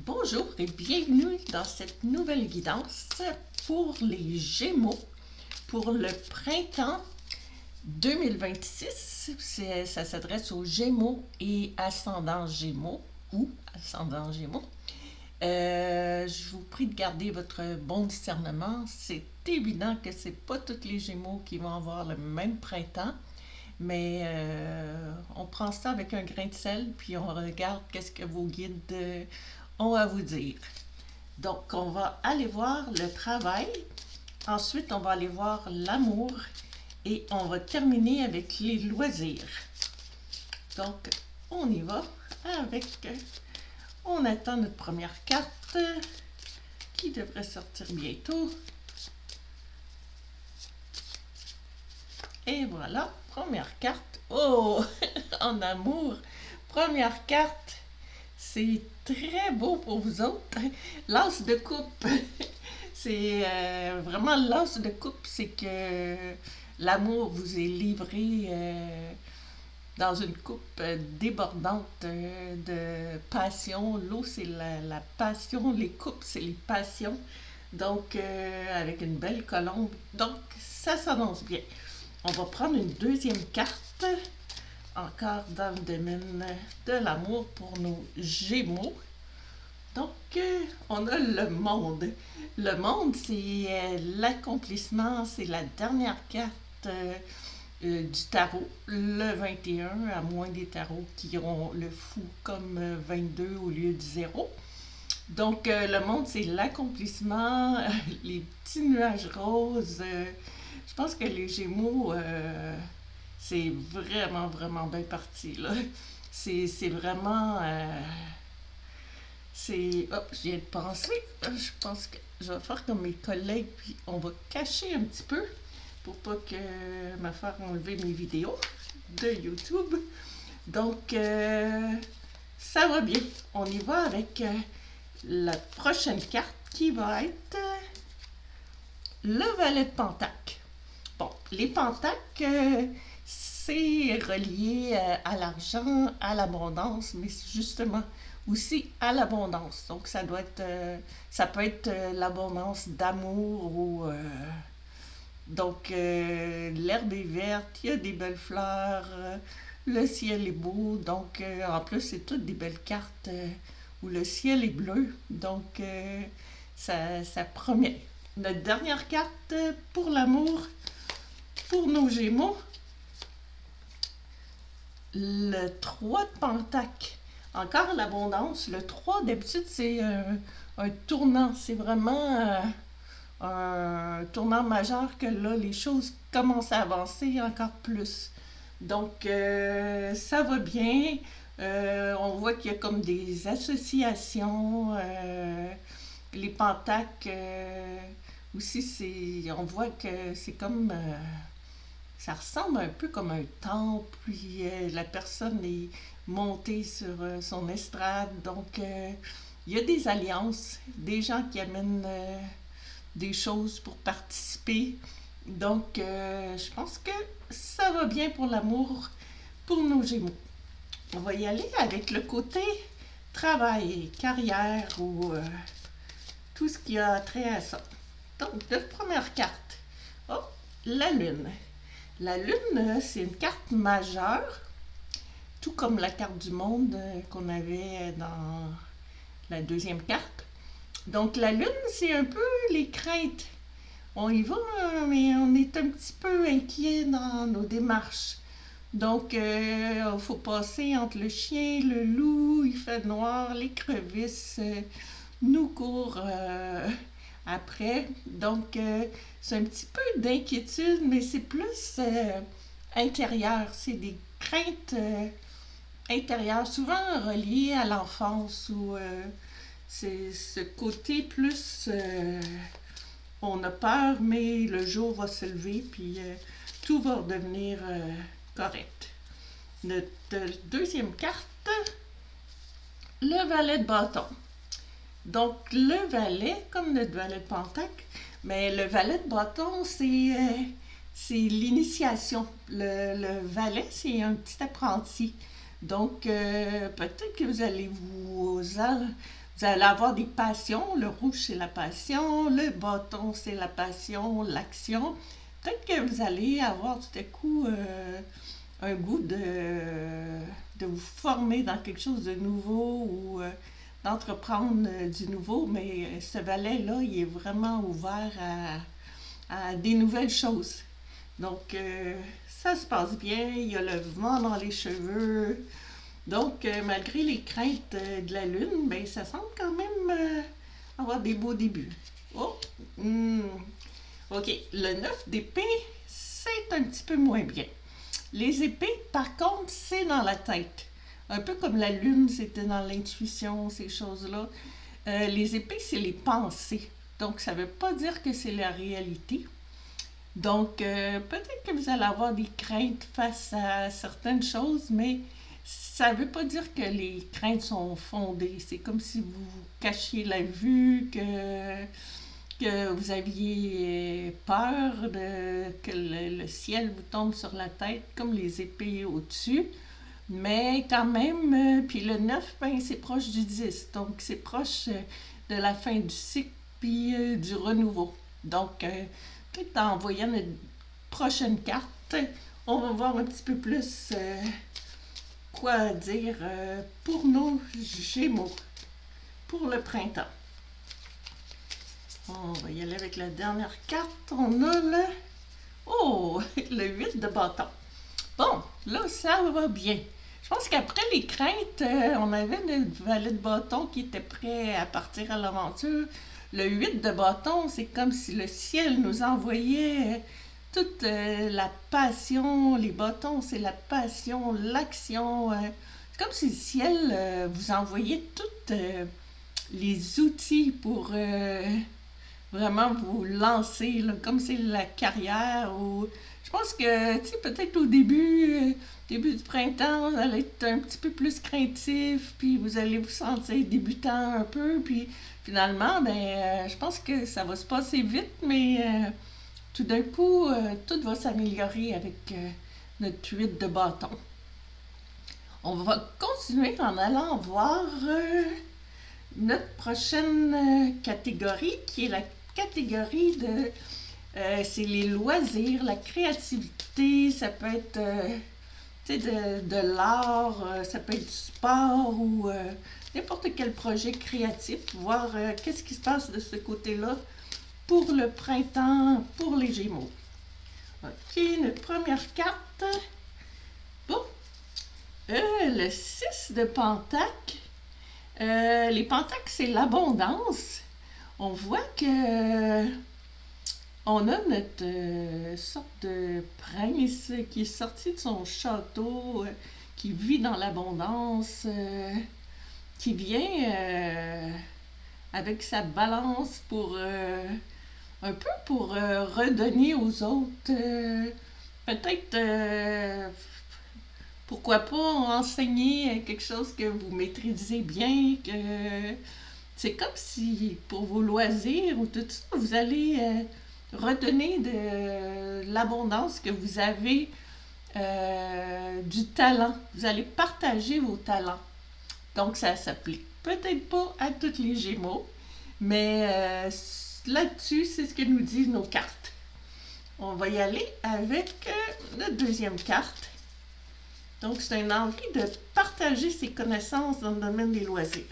Bonjour et bienvenue dans cette nouvelle guidance pour les Gémeaux pour le printemps 2026. Ça s'adresse aux Gémeaux et ascendant Gémeaux ou ascendant Gémeaux. Je vous prie de garder votre bon discernement. C'est évident que c'est pas tous les Gémeaux qui vont avoir le même printemps, mais on prend ça avec un grain de sel, puis on regarde qu'est-ce que vos guides ont à vous dire. Donc, on va aller voir le travail. Ensuite, on va aller voir l'amour. Et on va terminer avec les loisirs. Donc, on y va avec... On attend notre première carte qui devrait sortir bientôt. Et voilà, première carte. Oh, en amour, première carte. C'est très beau pour vous autres. L'as de coupe. C'est vraiment l'as de coupe, c'est que l'amour vous est livré dans une coupe débordante de passion. L'eau, c'est la passion. Les coupes, c'est les passions. Donc, avec une belle colombe. Donc, ça s'annonce bien. On va prendre une deuxième carte, encore dans le domaine de l'amour pour nos Gémeaux. Donc, on a le monde. Le monde, c'est l'accomplissement, c'est la dernière carte du tarot, le 21, à moins des tarots qui ont le fou comme 22 au lieu du 0. Donc, le monde, c'est l'accomplissement, les petits nuages roses. Je pense que les Gémeaux, c'est vraiment, vraiment bien parti, là. C'est vraiment... Oh, je viens de penser. Je pense que je vais faire comme mes collègues, puis on va cacher un petit peu pour pas que me faire enlever mes vidéos de YouTube. Donc, ça va bien. On y va avec la prochaine carte qui va être le valet de Pentacle. Bon, les Pentacles, c'est relié à l'argent, à l'abondance, mais c'est justement aussi à l'abondance. Donc, ça peut être l'abondance d'amour ou... donc, l'herbe est verte, il y a des belles fleurs, le ciel est beau. Donc, en plus, c'est toutes des belles cartes où le ciel est bleu. Donc, ça promet. Notre dernière carte pour l'amour, pour nos Gémeaux, le 3 de Pentacle. Encore l'abondance. Le 3, d'habitude, c'est un tournant. C'est vraiment un tournant majeur que là, les choses commencent à avancer encore plus. Donc, ça va bien. On voit qu'il y a comme des associations. Les Pentacles, aussi, on voit que c'est comme... ça ressemble un peu comme un temple, puis la personne est montée sur son estrade. Donc, il y a des alliances, des gens qui amènent des choses pour participer. Donc, je pense que ça va bien pour l'amour, pour nos Gémeaux. On va y aller avec le côté travail, carrière ou tout ce qui a trait à ça. Donc, notre première carte. Oh, la Lune. La Lune, c'est une carte majeure, tout comme la carte du monde qu'on avait dans la deuxième carte. Donc, la Lune, c'est un peu les craintes. On y va, mais on est un petit peu inquiet dans nos démarches. Donc, il faut passer entre le chien, le loup, il fait noir, l'écrevisse nous court après. Donc, c'est un petit peu d'inquiétude, mais c'est plus intérieur. C'est des craintes intérieures, souvent reliées à l'enfance ou c'est ce côté plus... on a peur, mais le jour va se lever, puis tout va redevenir correct. Notre deuxième carte, le valet de bâton. Donc, le valet, comme notre valet de Pentacle, mais le valet de bâton, c'est l'initiation. Le valet, c'est un petit apprenti. Donc, peut-être que vous allez Vous allez avoir des passions. Le rouge, c'est la passion. Le bâton, c'est la passion, l'action. Peut-être que vous allez avoir tout à coup un goût de vous former dans quelque chose de nouveau ou d'entreprendre du nouveau, mais ce valet-là, il est vraiment ouvert à des nouvelles choses. Donc, ça se passe bien, il y a le vent dans les cheveux. Donc, malgré les craintes de la lune, ben, ça semble quand même avoir des beaux débuts. Oh! OK, le 9 d'épée, c'est un petit peu moins bien. Les épées, par contre, c'est dans la tête. Un peu comme la lune, c'était dans l'intuition, ces choses-là. Les épées, c'est les pensées. Donc, ça ne veut pas dire que c'est la réalité. Donc, peut-être que vous allez avoir des craintes face à certaines choses, mais ça ne veut pas dire que les craintes sont fondées. C'est comme si vous cachiez la vue, que vous aviez peur que le ciel vous tombe sur la tête, comme les épées au-dessus. Mais quand même, puis le 9, ben, c'est proche du 10. Donc, c'est proche de la fin du cycle, puis du renouveau. Donc, peut-être en voyant notre prochaine carte, on va voir un petit peu plus quoi dire pour nos Gémeaux, pour le printemps. On va y aller avec la dernière carte. On a le... Oh, le 8 de bâton. Bon, là, ça va bien. Je pense qu'après les craintes, on avait le valet de bâton qui était prêt à partir à l'aventure. Le 8 de bâton, c'est comme si le ciel nous envoyait toute la passion. Les bâtons, c'est la passion, l'action. C'est comme si le ciel vous envoyait tous les outils pour vraiment vous lancer, là, comme c'est la carrière. Ou... Je pense que, tu sais, peut-être au début du printemps, vous allez être un petit peu plus craintif, puis vous allez vous sentir débutant un peu, puis finalement, ben, je pense que ça va se passer vite, mais tout d'un coup, tout va s'améliorer avec notre 8 de bâton. On va continuer en allant voir notre prochaine catégorie, qui est la catégorie de... c'est les loisirs, la créativité, ça peut être de l'art, ça peut être du sport ou n'importe quel projet créatif, voir qu'est-ce qui se passe de ce côté-là pour le printemps, pour les Gémeaux. OK, notre première carte. Bon, le 6 de Pentacle. Les pentacles, c'est l'abondance. On voit que on a notre sorte de prince qui est sorti de son château, qui vit dans l'abondance, qui vient avec sa balance pour un peu pour redonner aux autres. Peut-être pourquoi pas enseigner quelque chose que vous maîtrisez bien, que c'est comme si pour vos loisirs ou tout ça, vous allez redonner de l'abondance que vous avez, du talent. Vous allez partager vos talents. Donc ça s'applique peut-être pas à tous les Gémeaux, mais là-dessus, c'est ce que nous disent nos cartes. On va y aller avec notre deuxième carte. Donc, c'est une envie de partager ses connaissances dans le domaine des loisirs.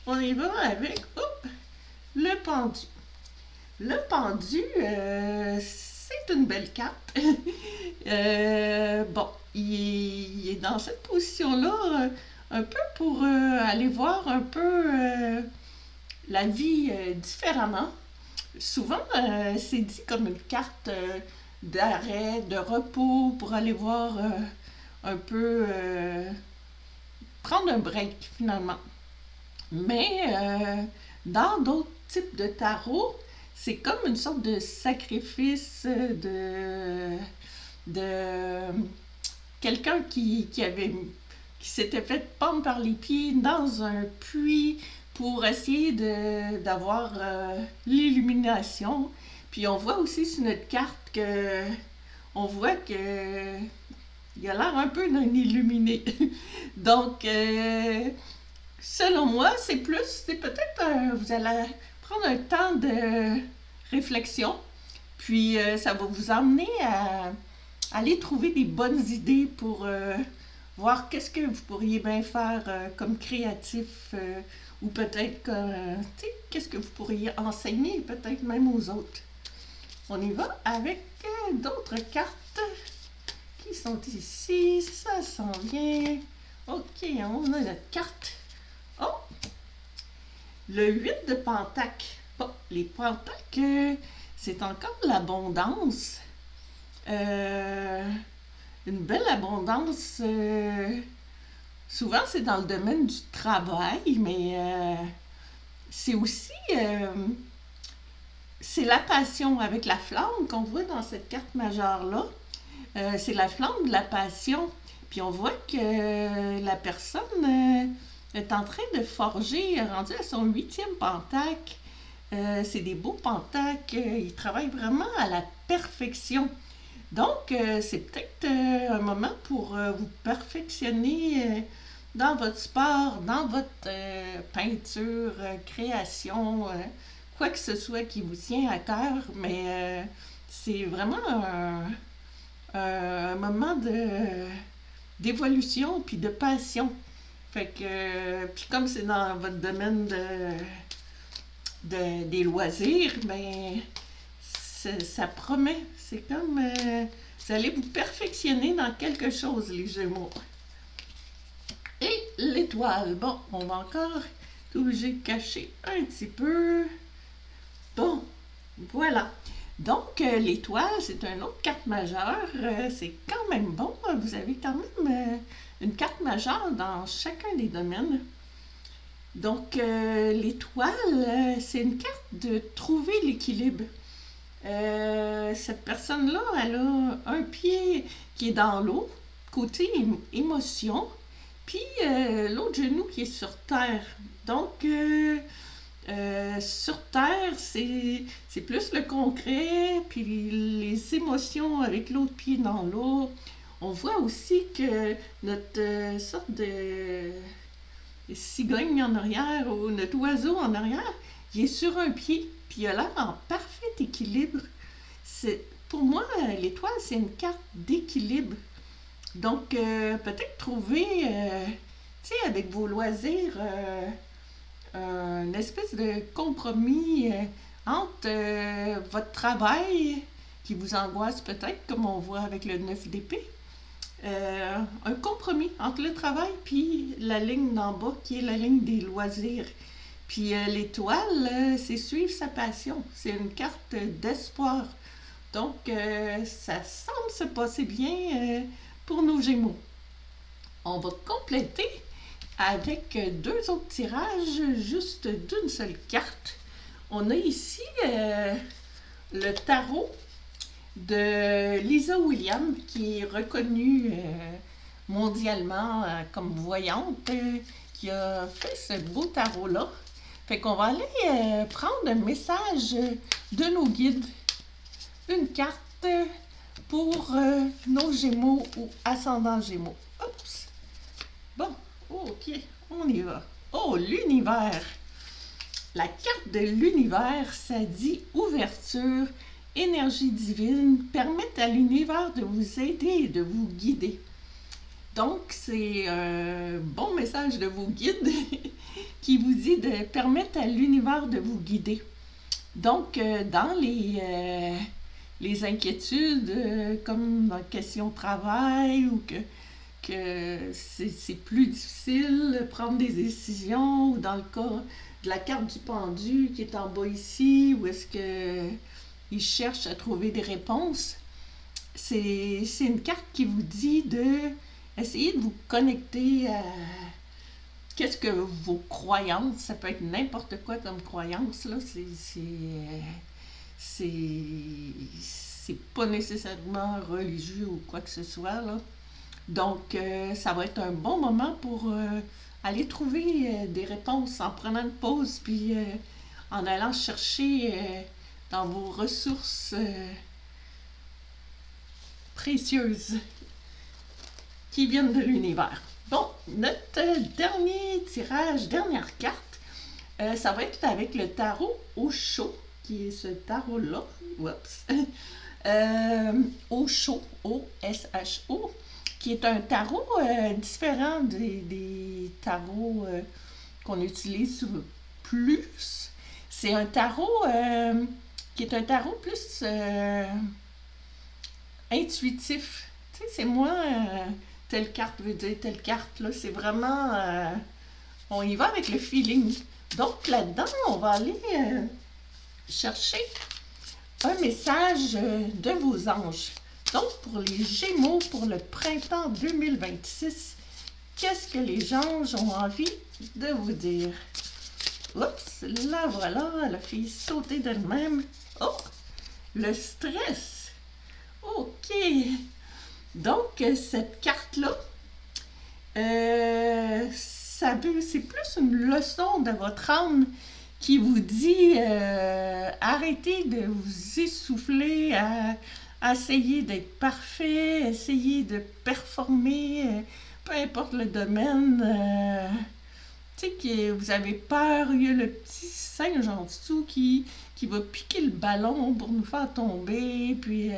On y va avec le pendu. Le pendu, c'est une belle carte. Bon, il est dans cette position-là un peu pour aller voir un peu la vie différemment. Souvent, c'est dit comme une carte d'arrêt, de repos pour aller voir un peu prendre un break finalement. Mais dans d'autres types de tarot, c'est comme une sorte de sacrifice de quelqu'un qui s'était fait pendre par les pieds dans un puits pour essayer d'avoir l'illumination. Puis on voit aussi sur notre carte que on voit que il a l'air un peu d'un illuminé. Donc, Selon moi, c'est peut-être, vous allez prendre un temps de réflexion, puis ça va vous emmener à aller trouver des bonnes idées pour voir qu'est-ce que vous pourriez bien faire comme créatif, ou peut-être que, tu sais, qu'est-ce que vous pourriez enseigner peut-être même aux autres. On y va avec d'autres cartes qui sont ici. Ça s'en vient. Ok, on a notre carte. Oh, le 8 de Pentacle. Bon, les Pentacles, c'est encore l'abondance. Euh, une belle abondance. Souvent, c'est dans le domaine du travail, mais c'est aussi c'est la passion avec la flamme qu'on voit dans cette carte majeure-là. C'est la flamme de la passion. Puis on voit que la personne est en train de forger, rendu à son 8e pentacle. C'est des beaux pentacles. Il travaille vraiment à la perfection. Donc, c'est peut-être un moment pour vous perfectionner dans votre sport, dans votre peinture, création, quoi que ce soit qui vous tient à cœur, mais c'est vraiment un moment d'évolution puis de passion. Fait que, puis comme c'est dans votre domaine des loisirs, ben, ça promet. C'est comme vous allez vous perfectionner dans quelque chose, les Gémeaux. Et l'étoile. Bon, on va encore être obligé de cacher un petit peu. Bon, voilà. Donc, l'étoile, c'est une autre carte majeure. C'est quand même bon. Vous avez quand même une carte majeure dans chacun des domaines. Donc, l'étoile, c'est une carte de trouver l'équilibre. Cette personne-là, elle a un pied qui est dans l'eau, côté émotion, puis l'autre genou qui est sur terre. Donc, sur terre, c'est plus le concret, puis les émotions avec l'autre pied dans l'eau. On voit aussi que notre sorte de cigogne en arrière, ou notre oiseau en arrière, il est sur un pied, puis il a l'air en parfait équilibre. Pour moi, l'étoile, c'est une carte d'équilibre. Donc, peut-être trouver, tu sais, avec vos loisirs, une espèce de compromis entre votre travail, qui vous angoisse peut-être, comme on voit avec le 9 d'épée, un compromis entre le travail puis la ligne d'en bas, qui est la ligne des loisirs. Puis l'étoile, c'est suivre sa passion. C'est une carte d'espoir. Donc, ça semble se passer bien pour nos Gémeaux. On va compléter avec deux autres tirages, juste d'une seule carte. On a ici le tarot de Lisa Williams, qui est reconnue mondialement comme voyante, qui a fait ce beau tarot-là. Fait qu'on va aller prendre un message de nos guides, une carte pour nos Gémeaux ou ascendants Gémeaux. Oups! Bon, ok, on y va. Oh, l'univers! La carte de l'univers, ça dit ouverture, énergie divine, permettent à l'univers de vous aider et de vous guider. Donc, c'est un bon message de vos guides qui vous dit de permettre à l'univers de vous guider. Donc, dans les inquiétudes, comme dans question de travail, ou que c'est plus difficile de prendre des décisions, ou dans le cas de la carte du pendu qui est en bas ici, où est-ce qu'il cherche à trouver des réponses, c'est une carte qui vous dit de essayer de vous connecter à qu'est-ce que vos croyances, ça peut être n'importe quoi comme croyance, là, c'est pas nécessairement religieux ou quoi que ce soit, là. Donc, ça va être un bon moment pour aller trouver des réponses en prenant une pause, puis en allant chercher dans vos ressources précieuses qui viennent de l'univers. Bon, notre dernier tirage, dernière carte, ça va être avec le tarot Osho, qui est ce tarot-là. Oups. Osho, O-S-H-O, qui est un tarot différent des tarots qu'on utilise plus. C'est un tarot qui est un tarot plus intuitif. Tu sais, c'est moins telle carte veut dire telle carte. Là, c'est vraiment. On y va avec le feeling. Donc là-dedans, on va aller chercher un message de vos anges. Donc, pour les Gémeaux, pour le printemps 2026, qu'est-ce que les anges ont envie de vous dire? Oups, là voilà, elle a fait sauter d'elle-même. Oh, le stress. OK. Donc, cette carte-là, c'est plus une leçon de votre âme qui vous dit arrêtez de vous essouffler à essayer d'être parfait, essayer de performer, peu importe le domaine. Tu sais que vous avez peur, il y a le petit singe en dessous qui va piquer le ballon pour nous faire tomber, puis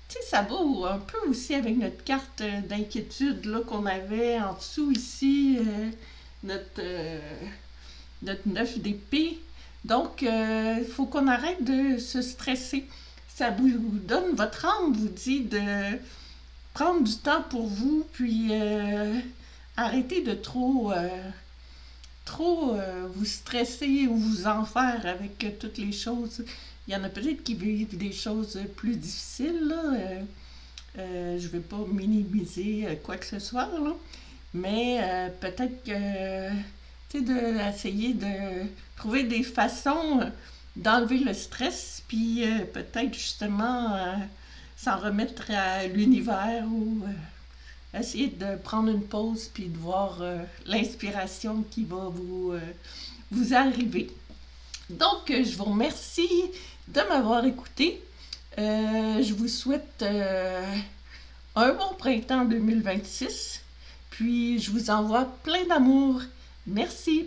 tu sais, ça va un peu aussi avec notre carte d'inquiétude là, qu'on avait en dessous ici, notre, notre 9 d'épée. Donc, il faut qu'on arrête de se stresser. Ça vous donne, votre âme vous dit de prendre du temps pour vous, puis arrêter de trop vous stresser ou vous en faire avec toutes les choses. Il y en a peut-être qui vivent des choses plus difficiles, là. Je ne vais pas minimiser quoi que ce soit, là. Mais peut-être que, tu sais, d'essayer de trouver des façons d'enlever le stress, puis peut-être justement s'en remettre à l'univers ou essayer de prendre une pause puis de voir l'inspiration qui va vous arriver. Donc, je vous remercie de m'avoir écouté. Je vous souhaite un bon printemps 2026. Puis, je vous envoie plein d'amour. Merci.